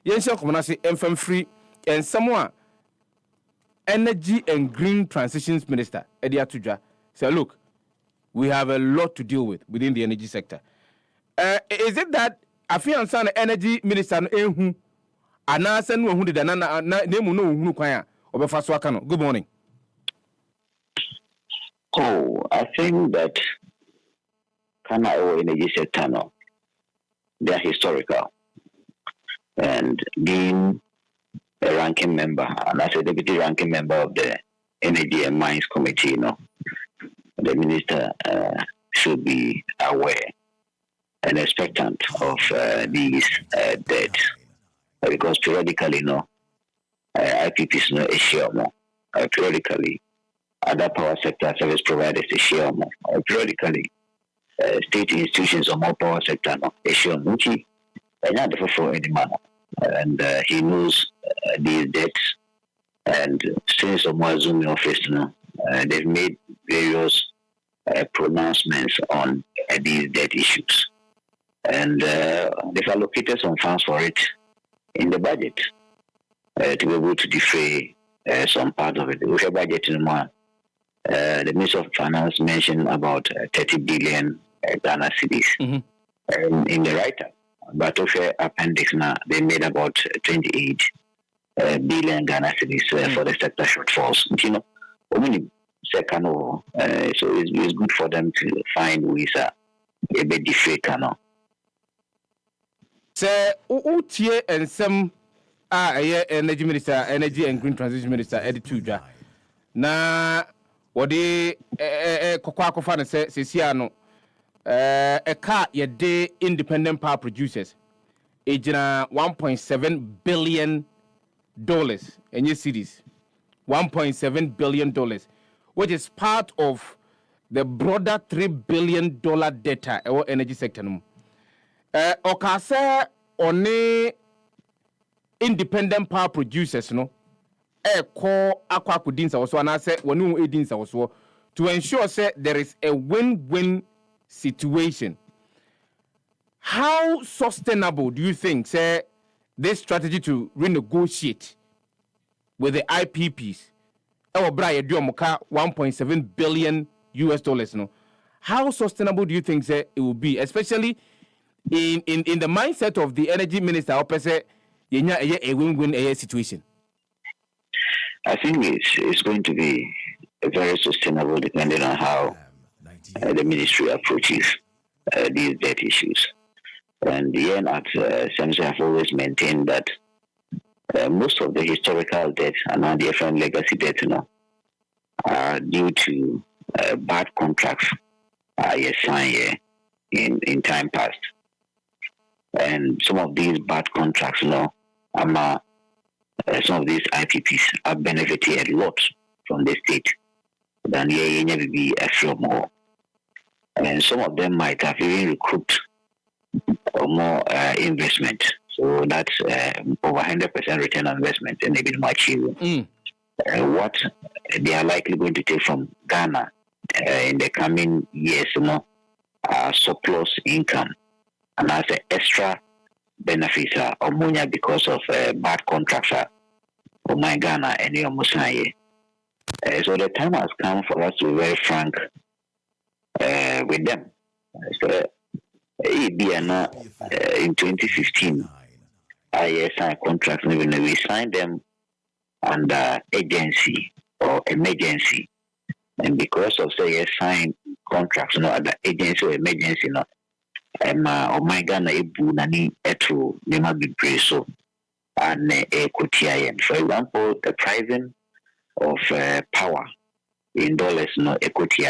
Yensia Komanasi FM free and someone Energy and Green Transitions Minister Eddie Atuja say, look, we have a lot to deal with within the energy sector. Is it that Afiansan Energy Minister Ehu Anasan who did na name no who kwaya obefa so Good morning. Oh, I think that Kana or energy sector no, they are historical, and being a ranking member and as a deputy ranking member of the Energy and Mines Committee, the minister should be aware and expectant of these debts, because periodically, IPPs no issue more. Periodically, other power sector service providers issue more. Periodically, state institutions or more power sector no issue more. And not for any man, and he knows these debts. And since the more Zoom office, they've made various pronouncements on these debt issues, and they've allocated some funds for it in the budget to be able to defray some part of it. With a budget in mind, the Minister of Finance mentioned about 30 billion Ghana cedis in the write-up, but of appendix now they made about 28 billion Ghana cedis for the sector shortfalls. Second, so it's good for them to find ways a bit different. Say, Utie and some energy minister, energy and green transition minister, Eddie Tuja. Na wode kokwa fan say Sisiano a car ye day independent power producers. Ejina $1.7 billion in your cities. $1.7 billion, which is part of the broader $3 billion data our energy sector. Okasa one independent power producers call aqua kudinsa also and I say one edinsa also to ensure say there is a win-win situation. How sustainable do you think say this strategy to renegotiate with the IPPs? Our bride Duomoka $1.7 billion US. How sustainable do you think say it will be, especially in the mindset of the energy minister? A win-win situation. I think it's going to be very sustainable depending on how the ministry approaches these debt issues. And the end at SEMSA have always maintained that most of the historical debt and now the FM legacy debt are due to bad contracts signed in time past. And some of these bad contracts, some of these IPPs are benefiting a lot from the state than never be a few more. And some of them might have even recouped more investment. So that's over 100% return on investment and even more achievable. What they are likely going to take from Ghana in the coming years, surplus income and as an extra benefits or money because of bad contracts for my Ghana and your Musaye. So the time has come for us to be very frank with them. So in 2015, I signed contracts, and we signed them under agency or emergency. And because of say signed contracts, under agency or emergency, my Ghana nani etu nema be preso and equity. For example, the pricing of power in dollars, equity.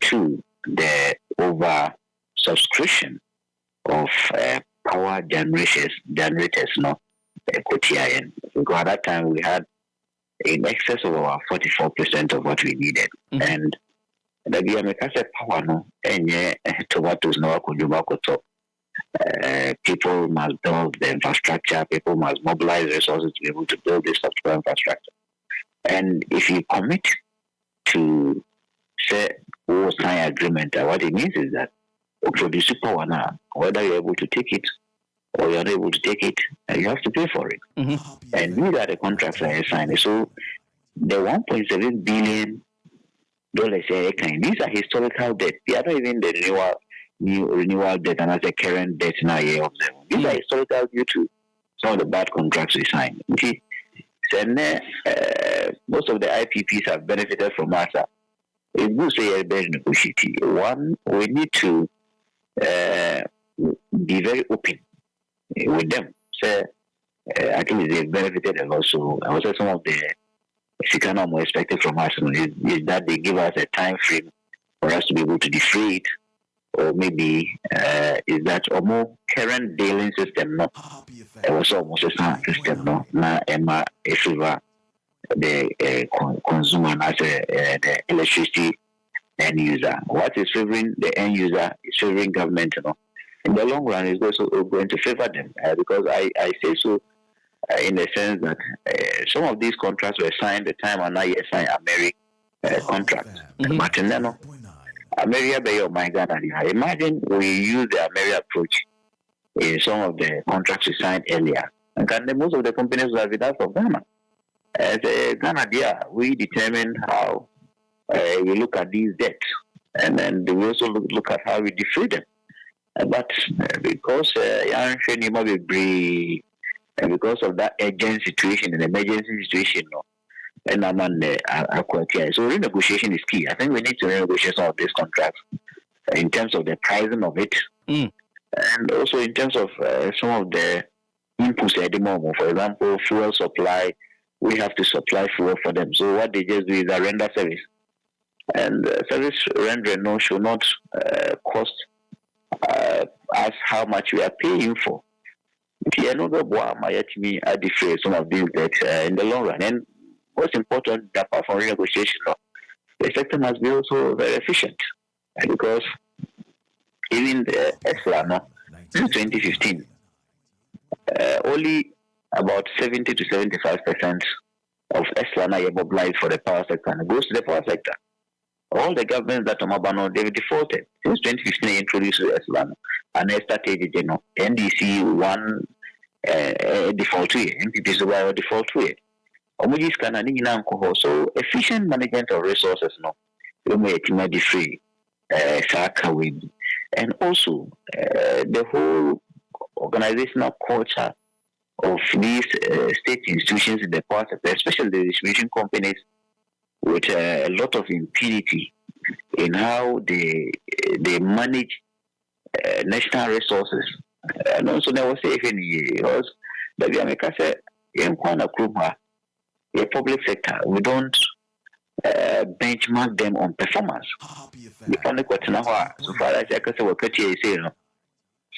Two, the over subscription of power generators, equity. Because at that time we had in excess of about 44% of what we needed. And the Biamekase power and tomatoes people must build the infrastructure, people must mobilize resources to be able to build this software infrastructure. And if you commit to say sign agreement, what it means is that produce power now, whether you're able to take it or you're not able to take it, you have to pay for it. And these are the contracts that are signed. So the $1.7 billion these are historical debt. They are not even the renewal debt and as a current debt now. These are historical due to some of the bad contracts we signed. Okay. So, most of the IPPs have benefited from us. It's good to say a negotiating. One, we need to be very open with them. So, I think they've benefited a lot. So, also some of the Sikana more expected from us is that they give us a time frame for us to be able to defray it, or maybe is that a more current dealing system, no? It was almost a system, no? Na Emma Efiva, the consumer, as the electricity end user. What is favoring the end user is favoring government, no? In the long run, it's also going to favor them because I say so. In the sense that some of these contracts were signed the time and not yet signed American contracts. But in America, Bay of my God, imagine we use the American approach in some of the contracts we signed earlier. And most of the companies were with us from Ghana. As a Ghana, we determine how we look at these debts, and then we also look at how we defray them. But because and because of that urgent situation, an emergency situation, and I'm on the so renegotiation is key. I think we need to renegotiate some of these contracts in terms of the pricing of it, and also in terms of some of the inputs at the moment. For example, fuel supply, we have to supply fuel for them. So what they just do is a render service, and service rendering should not cost us how much we are paying for. Another boy might me I defray some of these debts in the long run. And most important, apart from renegotiation, the sector must be also very efficient because even the ESLA in 2015, only about 70 to 75% of ESLA mobilized for the power sector and it goes to the power sector. All the governments that are they've defaulted. Since 2015, they introduced ESLA and they started, NDC one default to it, MPPs were default to it. So efficient management of resources, you may defray, and also the whole organizational culture of these state institutions in the past, especially the distribution companies, with a lot of impunity in how they manage national resources. And also, there was safe in because the America said, in a public sector, we don't benchmark them on performance. The only question so far as I can say, what you say,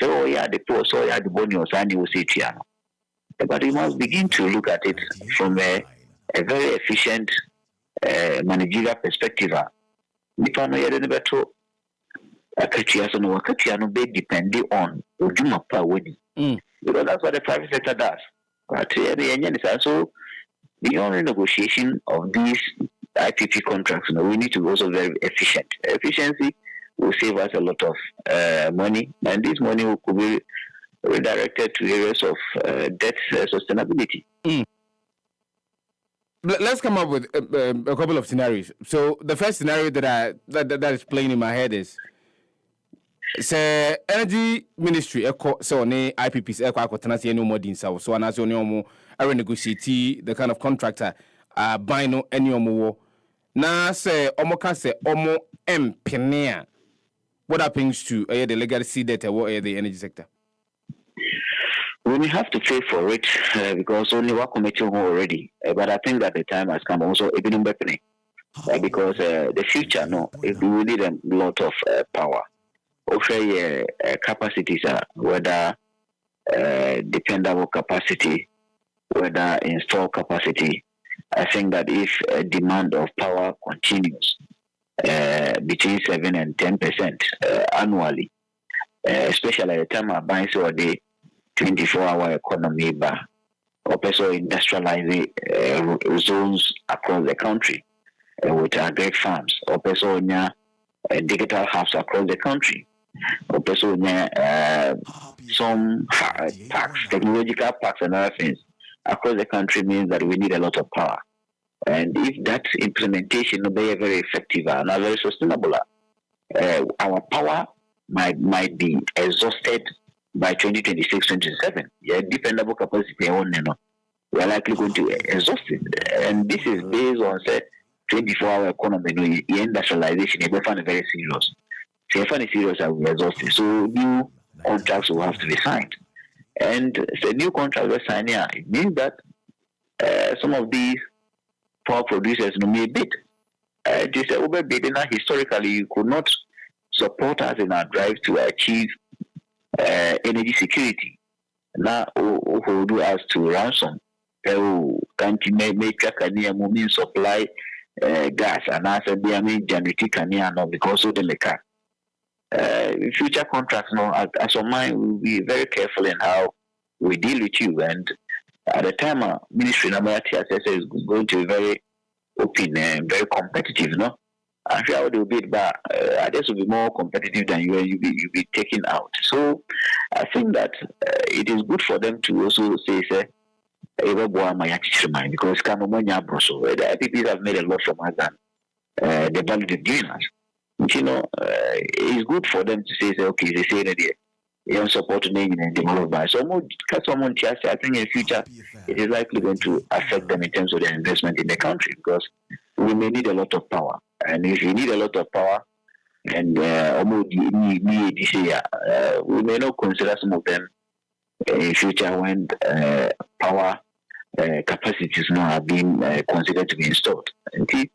so the post, so the bonus, and you will see it. But you must begin to look at it from a very efficient managerial perspective. Because depending on because that's what the private sector does. But so beyond renegotiation of these IPP contracts, we need to be also very efficient. Efficiency will save us a lot of money, and this money could be redirected to areas of debt sustainability. Let's come up with a couple of scenarios. So the first scenario that is playing in my head is say energy ministry so ne IPPs tena say no more din so ana so ne omo renegotiate the kind of contractor buy no any omo na say omo ka say omo empene what happens to the legacy debt the energy sector? We have to pay for it because only one committee already. But I think that the time has come also even because the future, if we need a lot of power. Also, capacities are whether dependable capacity, whether installed capacity. I think that if demand of power continues between 7 and 10% annually, especially at the time of buying so the 24-hour economy bar, or also industrializing zones across the country with agri farms, or also digital hubs across the country. Also, some parks, technological parks, and other things across the country means that we need a lot of power. And if that implementation will be very effective and very sustainable, our power might be exhausted by 2026-27. Yeah, dependable capacity on we are likely going to exhaust it. And this is based on say 24-hour economy, industrialization, we find very serious. So if any serious are we exhausted. So new contracts will have to be signed. And the new contract we sign here, it means that some of these power producers may bid. This over bidding historically you could not support us in our drive to achieve energy security. Now hold us to ransom. Can't make a moving supply gas and answer the generating can because of the car. Future contracts as of mine will be very careful in how we deal with you, and at the time ministry number is going to be very open and very competitive, I'm sure they will bid, but others will be more competitive than you, and you'll be taken out. So I think that it is good for them to also say because the IPPs have made a lot from us than the value they've given us. It's good for them to say okay, they say that you support the name and development. So I think in the future it is likely going to affect them in terms of their investment in the country, because we may need a lot of power. And if you need a lot of power, and this year, we may not consider some of them in future when power capacities now are being considered to be installed. Okay?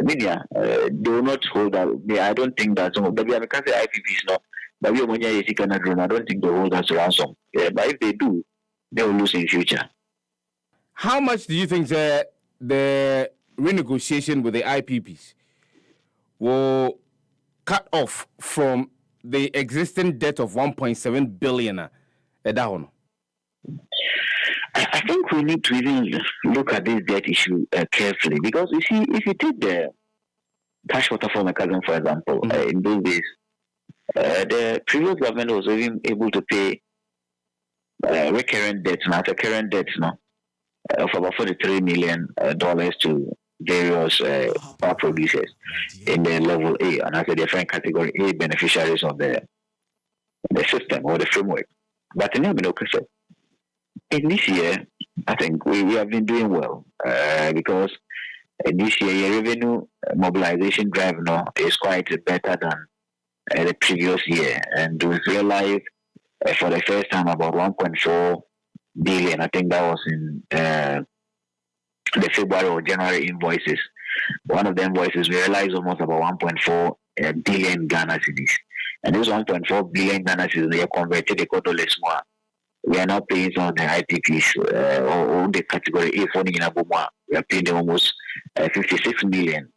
Media, they will not hold out. I don't think that some of them, I can't say IPPs now, but we I don't think they hold us ransom. But if they do, they will lose in future. How much do you think the renegotiation with the IPPs will cut off from the existing debt of 1.7 billion down? I think we need to even look at this debt issue carefully, because you see, if you take the cash waterfall mechanism, for example, in those days, the previous government was even able to pay recurrent debts, not current debts, of about $43 million to various power producers in the level A, and as a different category A beneficiaries of the system or the framework. But in this year, I think we have been doing well because this year your revenue mobilization drive is quite better than the previous year, and we realized for the first time about 1.4 billion. I think that was in the February or January invoices. One of the invoices we realized almost about 1.4 billion Ghana cedis, and this 1.4 billion Ghana cedis they are converted to dollars more. We are now paying some of the ITPs or the category A for Nabuma. We are paying them almost $56 million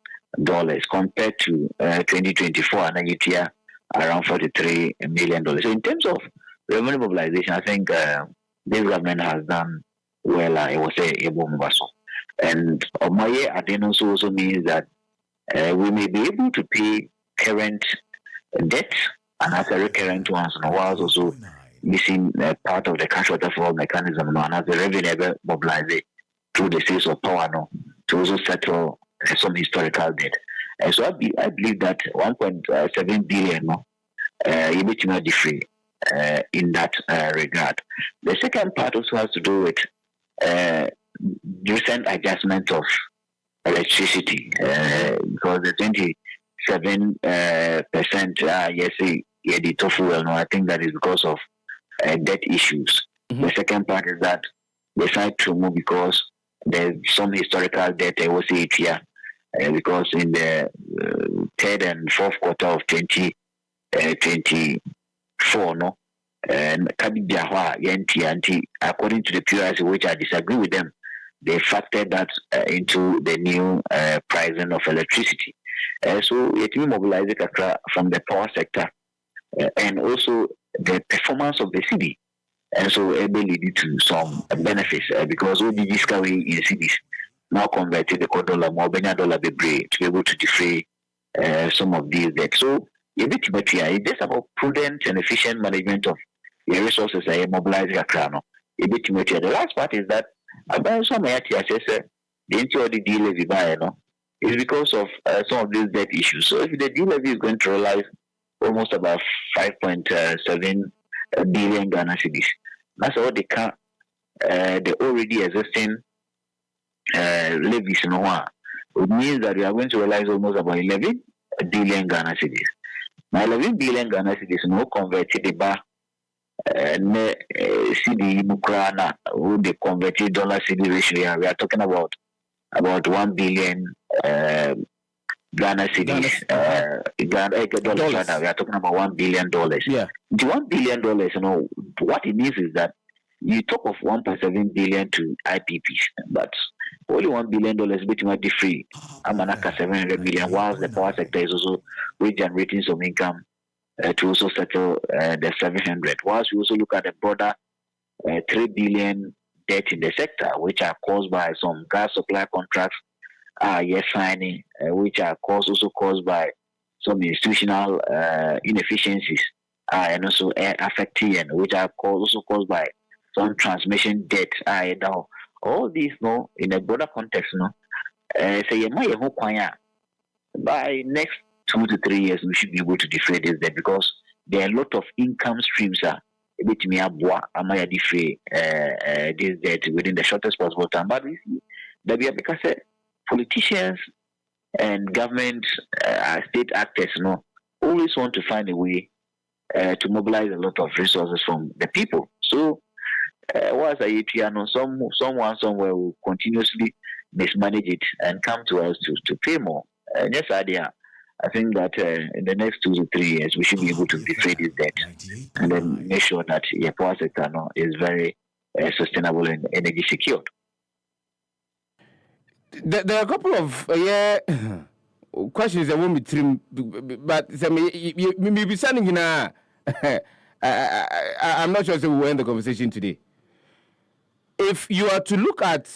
compared to 2024 and year around $43 million. So in terms of revenue mobilization, I think this government has done well. I will say and my year also means that we may be able to pay current debt and as a recurrent ones, while also missing part of the cash waterfall mechanism, and as the revenue mobilized through the sales of power to also settle some historical debt. And so I believe that 1.7 billion you need to not free in that regard. The second part also has to do with recent adjustment of electricity because the 27% yes, the tofu. I think that is because of debt issues. Mm-hmm. The second part is that they decided to move because there's some historical debt I will say it here because in the third and fourth quarter of 2024 and according to the PRC, which I disagree with them, they factored that into the new pricing of electricity. So it will mobilize it from the power sector and also the performance of the city. And so it will lead to some benefits because all the discovery in cities now converted the dollar more dollar to be able to defray some of these debts. So It's just about prudent and efficient management of your resources and mobilizing a crown. The last part is that about some the deal levy by is because of some of these debt issues. So if the deal levy is going to realize almost about 5.7 billion Ghana cedis, that's all they can. The already existing levies in one. It means that we are going to realize almost about 11 billion Ghana cedis. Now 11 billion Ghana cedis no converted the bar CD Mukrana who they converted dollar CD ratio. We are talking about 1 billion Ghana cedis. Dollars. We are talking about $1 billion. Yeah. The $1 billion, what it means is that you talk of 1.7 billion to IPPs, but only $1 billion between much free. Amanaka 700 million, whilst the power sector is also generating some income to also settle the 700. Whilst we also look at the broader 3 billion debt in the sector, which are caused by some gas supply contracts signing, which are also caused by some institutional inefficiencies and also affecting, which are also caused by some transmission debt. All these, in a broader context, say by next 2 to 3 years, we should be able to defray this debt because there are a lot of income streams this debt within the shortest possible time. But we see that because politicians and government state actors always want to find a way to mobilize a lot of resources from the people. So once someone somewhere will continuously mismanage it and come to us to pay more. Yes, idea. I think that in the next 2 to 3 years we should be able to defray this debt and then make sure that the power sector is very sustainable and energy secured. There are a couple of questions that won't be trimmed, but maybe standing in I'm not sure if we will end the conversation today. If you are to look at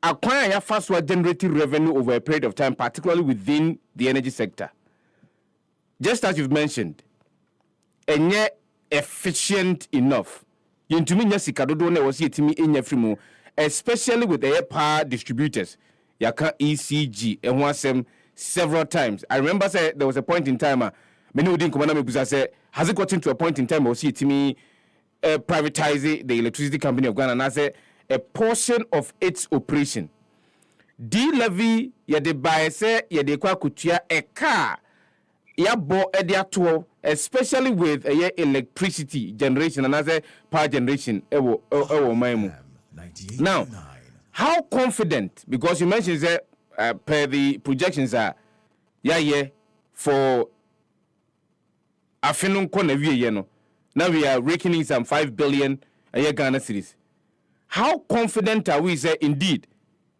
acquiring fast generating revenue over a period of time, particularly within the energy sector, just as you've mentioned, and yet efficient enough. Especially with the power distributors, yaka ECG and wasem several times. I remember there was a point in time, many didn't come and say, has it gotten to a point in time where see me privatize the electricity company of Ghana and I say a portion of its operation. D-levy ya de buy say ya de kwa kutia a car ya bo ediato, especially with electricity generation and as power generation Now, how confident, because you mentioned that per the projections are for Afinun Konavi, now we are reckoning some 5 billion a year Ghana cedis. How confident are we that indeed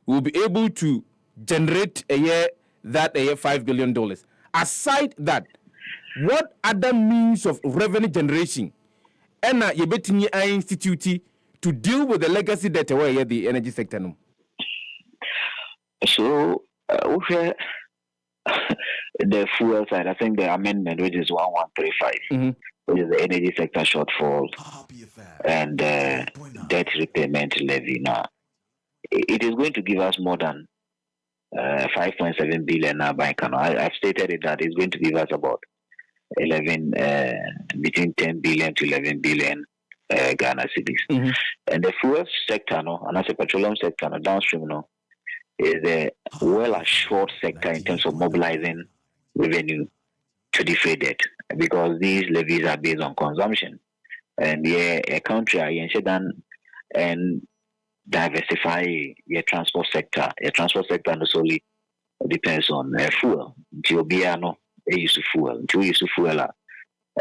we'll be able to generate a year $5 billion? Aside that, what other means of revenue generation and you betting I institute to deal with the legacy debt away the energy sector? No? So, the fuel side, I think the amendment, which is 1135, which is the energy sector shortfall and debt repayment levy. Now, it is going to give us more than 5.7 billion now. I've stated it that it's going to give us about 11, between 10 billion to 11 billion Ghana cedis. And the fuel sector, and as a petroleum sector, downstream, is a well assured sector in terms of mobilizing revenue to defray debt because these levies are based on consumption. And a country and diversify your transport sector. Your transport sector not solely depends on fuel. Until they use fuel. Until we use fuel,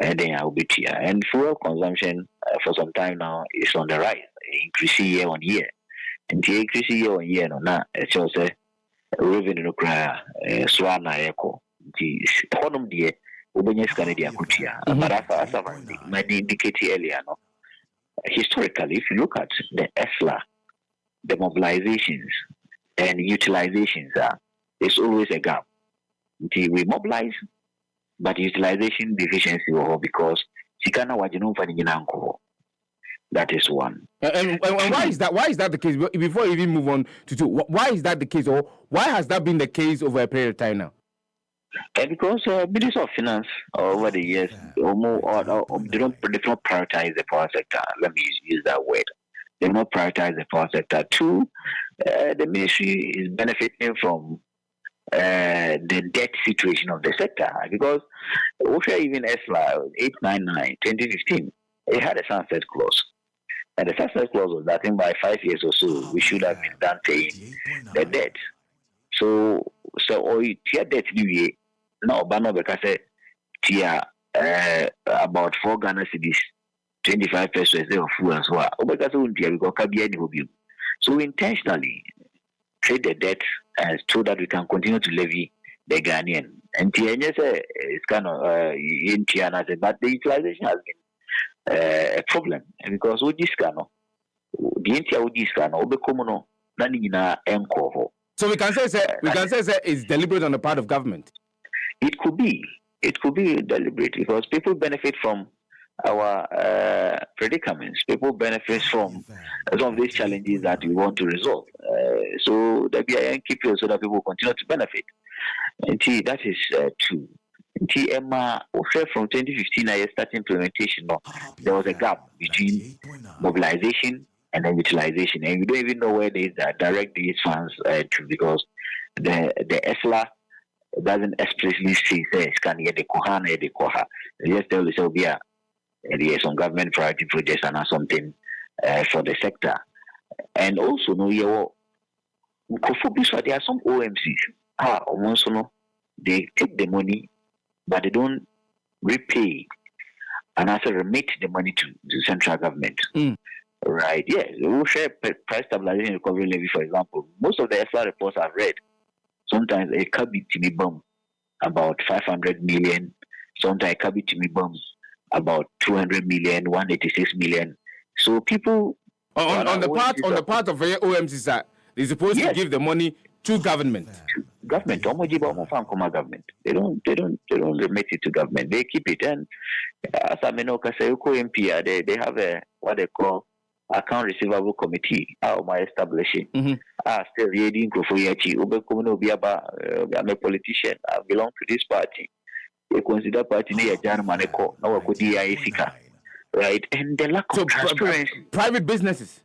and then I will be here. And fuel consumption for some time now is on the rise, increasing year on year. Until increasing year on year, now it's also revenue cry swana echo. The economy dear, Ubenya Canadian Kutia. But as I indicated earlier, historically, if you look at the ESLA, the mobilizations and utilizations, there's always a gap. Until we mobilize but utilization deficiency because Sikana Wajinu Fadinanko. That is one. And why is that? Why is that the case? Before you even move on to two, why is that the case, or why has that been the case over a period of time now? Because Minister of Finance over the years, they don't prioritize the power sector. Let me use that word. They don't prioritize the power sector. Two, the ministry is benefiting from the debt situation of the sector because even ESLA 899 2015, it had a sunset clause. And the sunset clause was that in by 5 years or so, we should have been done paying the debt. So tier debt now Bano Bekase tier about 4 Ghana cedis, 25 pesos of fuel as well. So we intentionally trade the debt so that we can continue to levy the Ghanaian. And it's kind of in Tiana, but the utilization has been a problem because so we can say it's deliberate on the part of government. It could be deliberate because people benefit from our predicaments. People benefit from some of these challenges that we want to resolve. So the BIN keep it so that people continue to benefit. And that is true. From 2015, I started implementation. There was a gap between mobilization and then utilization, and you don't even know where they direct these funds to because the ESLA doesn't explicitly say can get the Kohana, the Koha. They just tell you, there are some government priority projects and something for the sector. And also, there are some OMCs. They take the money, but they don't repay and also remit the money to the central government. Right? Yes, we will share price stabilization recovery levy, for example. Most of the ESLA reports I've read, sometimes a cabin to me bum about 500 million, sometimes a cabin to me bum about 200 million, 186 million. So people on the part of OMC, they're supposed to give the money to government. Government, government. They don't remit it to government. They keep it. And as I know, MP, they have what they call account receivable committee. My establishing. Still reading Kofoyachi. I'm a politician. I belong to this party. They consider party near Jan Maneko. Now right? And the lack of transparency. Private businesses.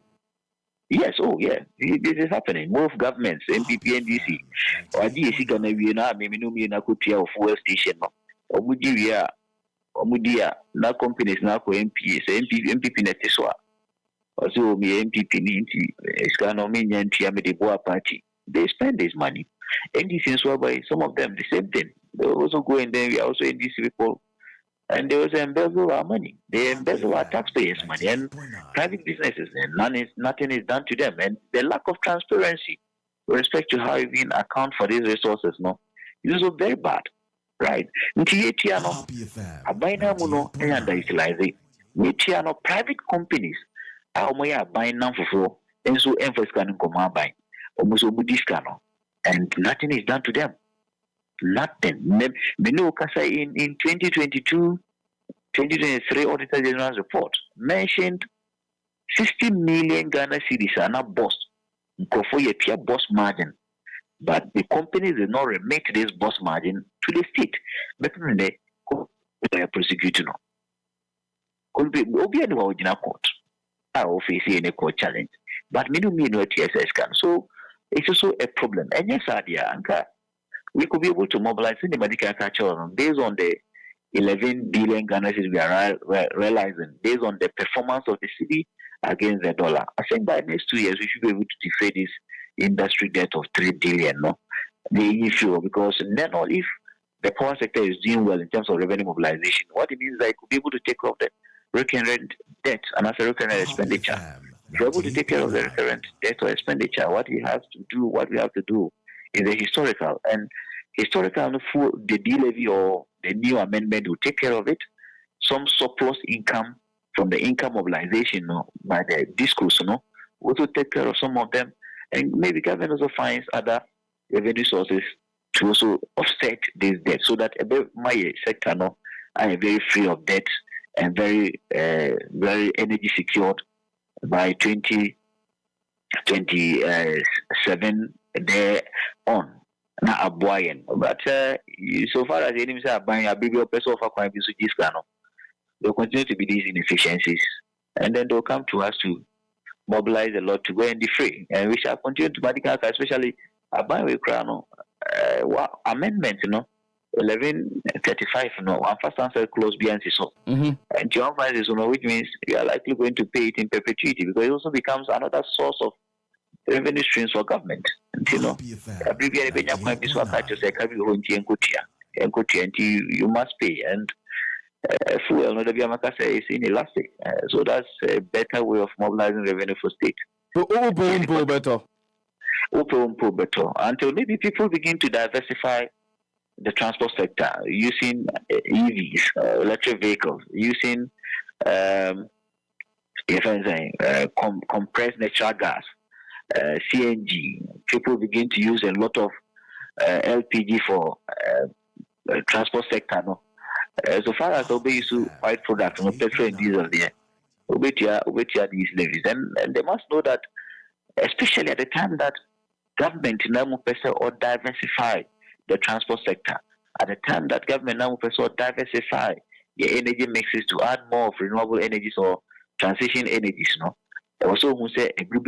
Yes, this is happening. Both governments, MPP and DC, or DSC gonna be na kutia of fuel station. Omudia, na companies na ko MP, MPP na tiswa. Also, me MPP ninti, economy nyanti amede boa party. They spend this money. And this is whereby some of them the same thing. They also go and then we also in these people. And they also embezzle our money. They embezzle our taxpayers' money and private businesses, and nothing is done to them. And the lack of transparency with respect to how you even account for these resources, is also very bad, right? Private companies are buying now for and so emphasis can come buying almost and nothing is done to them. Nothing. In 2022, 2023 Auditor General's report mentioned 60 million Ghana cedis are not boss for a pure boss margin, but the companies did not remit this boss margin to the state. But they are prosecuting. Could be original court. I will face any court challenge, but me no TSS can. So it's also a problem. And yes, Anka. We could be able to mobilize in the medical culture based on the 11 billion Ghana cedis we are realizing, based on the performance of the city against the dollar. I think by next 2 years, we should be able to defray this industry debt of 3 billion. The issue, because then if the power sector is doing well in terms of revenue mobilization, what it means is that it could be able to take off the recurrent debt and as a recurrent expenditure. If you're able to take care of the recurrent debt or expenditure, what we have to do is the historical, and historical the D-levy or the new amendment will take care of it. Some surplus income from the income mobilization by the discourse, also take care of some of them, and maybe government also finds other revenue sources to also offset this debt so that my sector no are very free of debt and very very energy secured by 2027 there on. Na aboyen, but so far as the enemy say buying a big person of a crime is there will continue to be these inefficiencies, and then they'll come to us to mobilize a lot to go and defray, and we shall continue to medical, especially a buy with crown amendment, 1135, one first answer close beyond so, and John finds which means you are likely going to pay it in perpetuity because it also becomes another source of revenue streams for government. And, every year you must pay, and fuel no is inelastic. So that's a better way of mobilizing revenue for state. Until maybe people begin to diversify the transport sector using EVs, electric vehicles, using compressed natural gas, CNG. People begin to use a lot of LPG for transport sector. No, so far as obey to fight products, petrol and diesel there, obey these levies, and they must know that, especially at the time that government now or diversify the transport sector, at the time that government now or diversify the energy mixes to add more of renewable energies or transition energies, also who say a group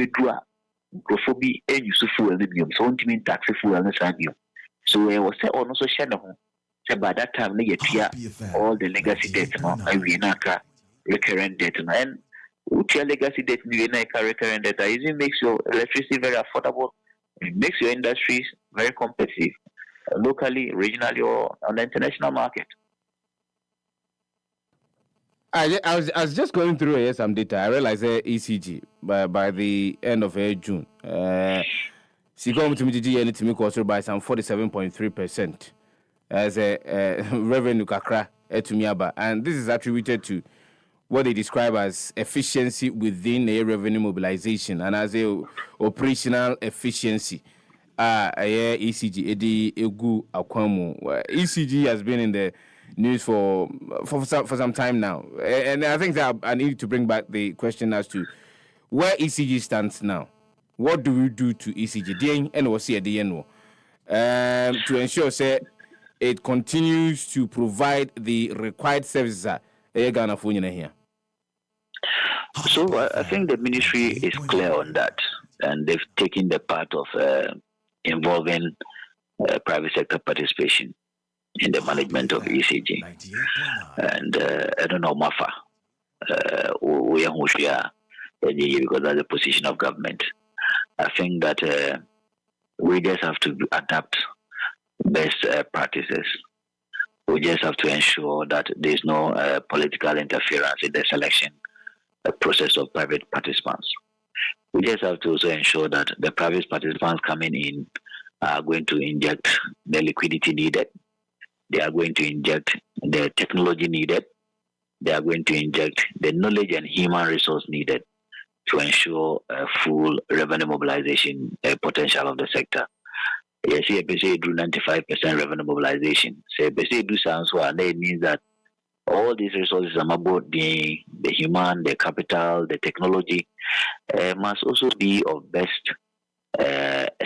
microphobia and use fuel medium, so ultimate tax fuel and the so I was say also share say by that time all the legacy debt recurrent debt and your legacy debt recurrent debt it makes your electricity very affordable, it makes your industries very competitive locally, regionally, or on the international market. I was just going through some data. I realized ECG by the end of June. She got to me to me by some 47.3% as a revenue kakra to Miaba, and this is attributed to what they describe as efficiency within a revenue mobilization and as a operational efficiency. ECG Edi Egu Akwamu. ECG has been in the news for some time now, and I think that I need to bring back the question as to where ECG stands now. What do we do to ECG? And what's here to ensure say it continues to provide the required services here. So I think the ministry is clear on that, and they've taken the part of involving private sector participation in the management of ECG. And I don't know, Mafa, because that's the position of government. I think that we just have to adapt best practices. We just have to ensure that there's no political interference in the selection process of private participants. We just have to also ensure that the private participants coming in are going to inject the liquidity needed. They are going to inject the technology needed. They are going to inject the knowledge and human resource needed to ensure full revenue mobilization potential of the sector. Yes, you do 95% revenue mobilization. So you do sounds well, and it means that all these resources are about the human, the capital, the technology must also be of best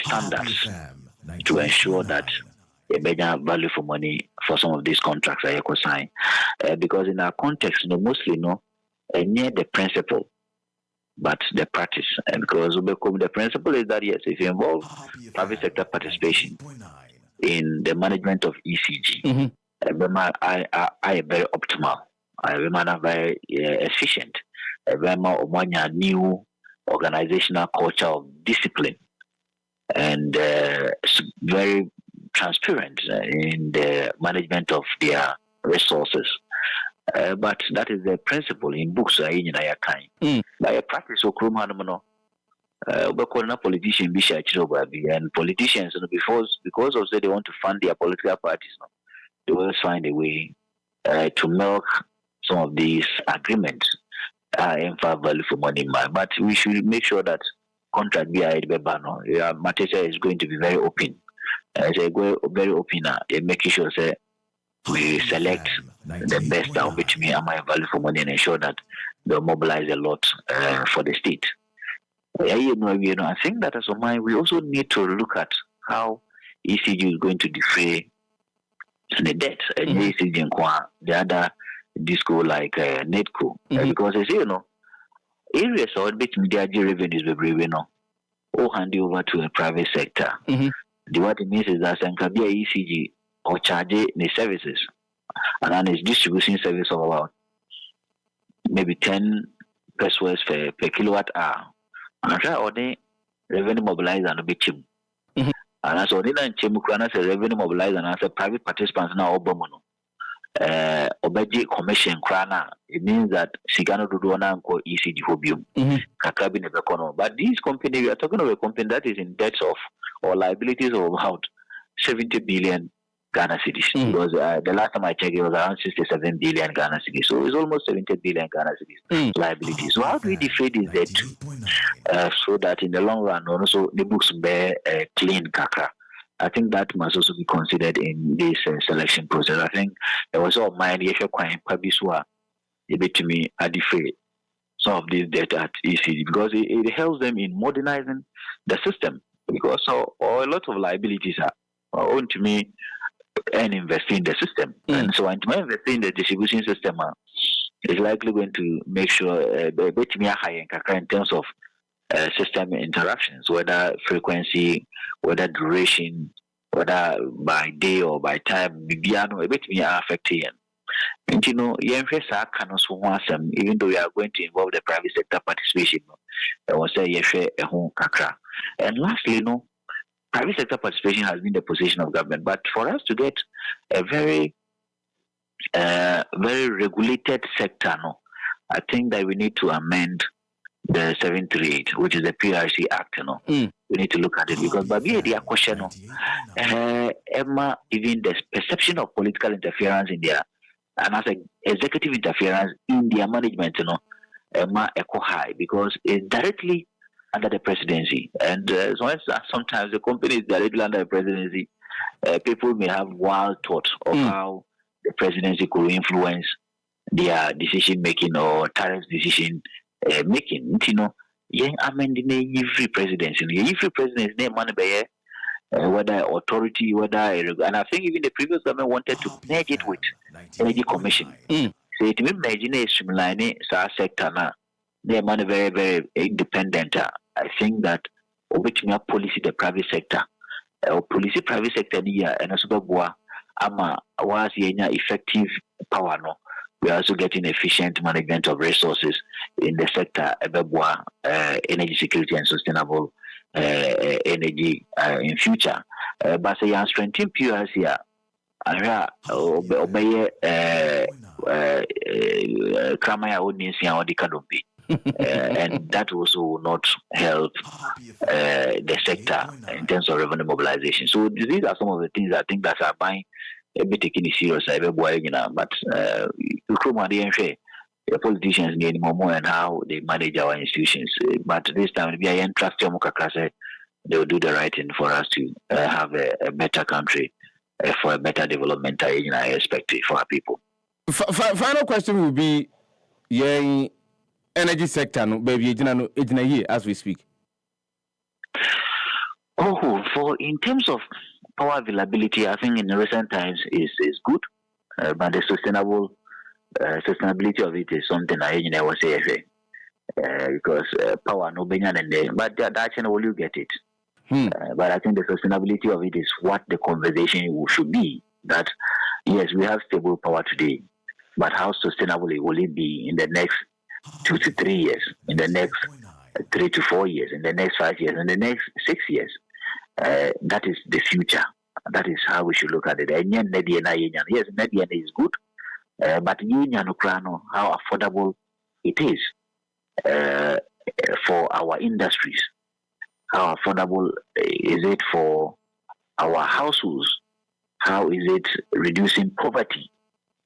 standards to ensure that a better value for money for some of these contracts are signed. Because in our context, mostly near the principle, but the practice. And because the principle is that yes, if you involve private sector participation in the management of ECG, I very optimal. I remember very efficient. I remember new organizational culture of discipline and very transparent in the management of their resources. But that is the principle in books. By a practice of politician and politicians because of say they want to fund their political parties, they always find a way to milk some of these agreements and for value for money. But we should make sure that contract matter is going to be very open say go very open, making sure say we select the best that which me and my value for money and ensure that they'll mobilize a lot for the state. Yeah, I think that as a mind, we also need to look at how ECG is going to defray the debt. And ECG and the other disco like Netco, because as areas or bit media revenues be brave, all hand over to a private sector. What it means is that some can be a ECG or charge the services, and then its distribution service of about maybe 10 pesos per kilowatt hour. And try all the revenue mobilizer and a bit cheap. And as all the Chimukana say revenue mobilizer and as a private participants now Obomono. Obeji commission krana, it means that Sigano Dudona and call ECG Hobium, Kakabi Nebekono. But this company, we are talking of a company that is in debts of or liabilities of about 70 billion Ghana cedis. Because the last time I checked, it was around 67 billion Ghana cedis. So it's almost 70 billion Ghana cedis liabilities. So how do we defray this debt so that in the long run, also the books bear clean kakra? I think that must also be considered in this selection process. I think there was all mind if quite Pabiswa a bit to me at defray some of these debt at ECD because it helps them in modernizing the system. Because a lot of liabilities are owned to me and investing in the system. And so, investing in the distribution system is likely going to make sure bit me high in terms of system interruptions, whether frequency, whether duration, whether by day or by time, a bit me affecting. And even though we are going to involve the private sector participation, I will say a home kakra. And lastly, private sector participation has been the position of government. But for us to get a very, very regulated sector, I think that we need to amend the 738, which is the PRC Act. We need to look at it because Babi the question, Emma, even the perception of political interference in there, and as executive interference in their management, Emma echo high because it's directly under the presidency. And sometimes the company is directly under the presidency. People may have wild thoughts of how the presidency could influence their decision making or tariff decision making. Amending every presidency. Every presidency name money by whether authority, whether and I think even the previous government wanted to merge it with energy commission. So it means merging a streamlining sector now. They are very, very independent. I think that which may policy the private sector or policy private sector here and also ama was effective power we are also getting efficient management of resources in the sector energy security and sustainable energy in future. But say you strengthen PRC obey Kramaya Odinsia or the Kadombi. And that also will not help the sector in terms of revenue mobilization. So these are some of the things I think that are buying a bit taking it serious. But the politicians need more and how they manage our institutions. But this time, we are trust they will do the right thing for us to have a better country for a better development. I expect for our people. Final question will be, energy sector, no, baby, as we speak. For in terms of power availability, I think in recent times is good, but the sustainability of it is something I was say because power no benyan and there, but that will you get it. But I think the sustainability of it is what the conversation should be. That yes, we have stable power today, but how sustainable will it be in the next 2 to 3 years, in the next 3 to 4 years, in the next 5 years, in the next 6 years? That is the future. That is how we should look at it. Yes, Mediana is good, but how affordable it is for our industries. How affordable is it for our households? How is it reducing poverty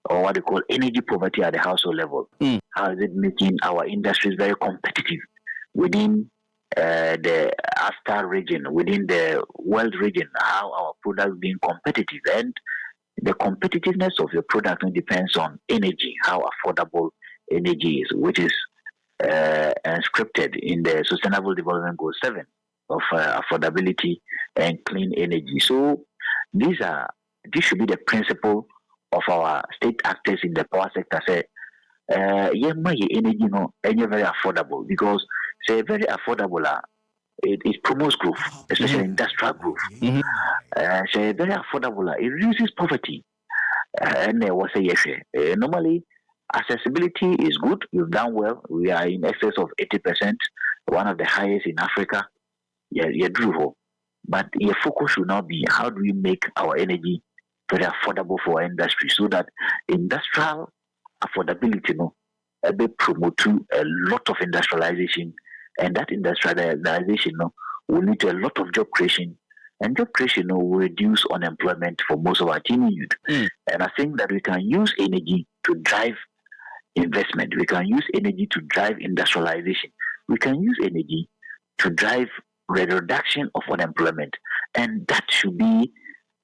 or what they call energy poverty at the household level? How is it making our industries very competitive within the ASTA region, within the world region, how our products being competitive. And the competitiveness of your product depends on energy, how affordable energy is, which is scripted in the Sustainable Development Goal 7 of affordability and clean energy. So this should be the principle of our state actors in the power sector. Say, yeah, my energy no, and very affordable because say very affordable. It promotes growth, especially industrial growth. Say very affordable. It reduces poverty. And was a yes. Normally, accessibility is good. We've done well. We are in excess of 80%, one of the highest in Africa. Yeah, true. But your focus should now be how do we make our energy very affordable for our industry so that industrial affordability be promote to a lot of industrialization, and that industrialization will lead to a lot of job creation, and job creation will reduce unemployment for most of our teen youth. And I think that we can use energy to drive investment. We can use energy to drive industrialization. We can use energy to drive reduction of unemployment. And that should be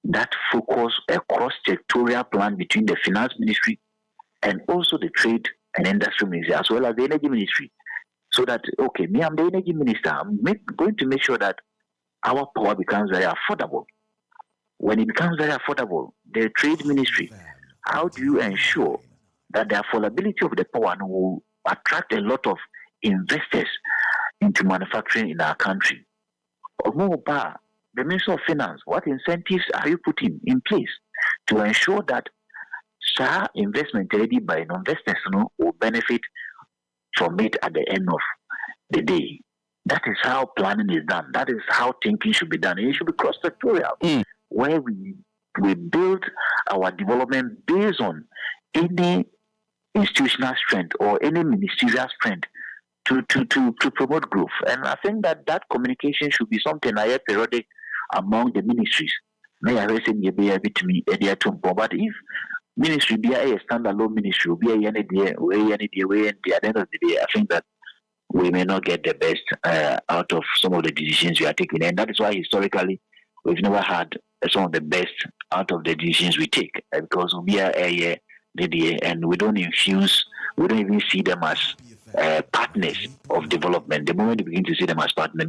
that focus, a cross-sectorial plan between the finance ministry and also the trade and industry ministry, as well as the energy ministry. So that, okay, me, I'm the energy minister. I'm going to make sure that our power becomes very affordable. When it becomes very affordable, the trade ministry, how do you ensure that the affordability of the power will attract a lot of investors into manufacturing in our country? The Minister of Finance, what incentives are you putting in place to ensure that investment ready by investors will benefit from it at the end of the day? That is how planning is done. That is how thinking should be done. It should be cross-sectorial, where we build our development based on any institutional strength or any ministerial strength to promote growth. And I think that communication should be something periodic among the ministries. But if ministry be a standalone ministry, be at the end of the day, I think that we may not get the best out of some of the decisions we are taking. And that is why historically we've never had some of the best out of the decisions we take, because we are and we don't even see them as partners of development. The moment we begin to see them as partners,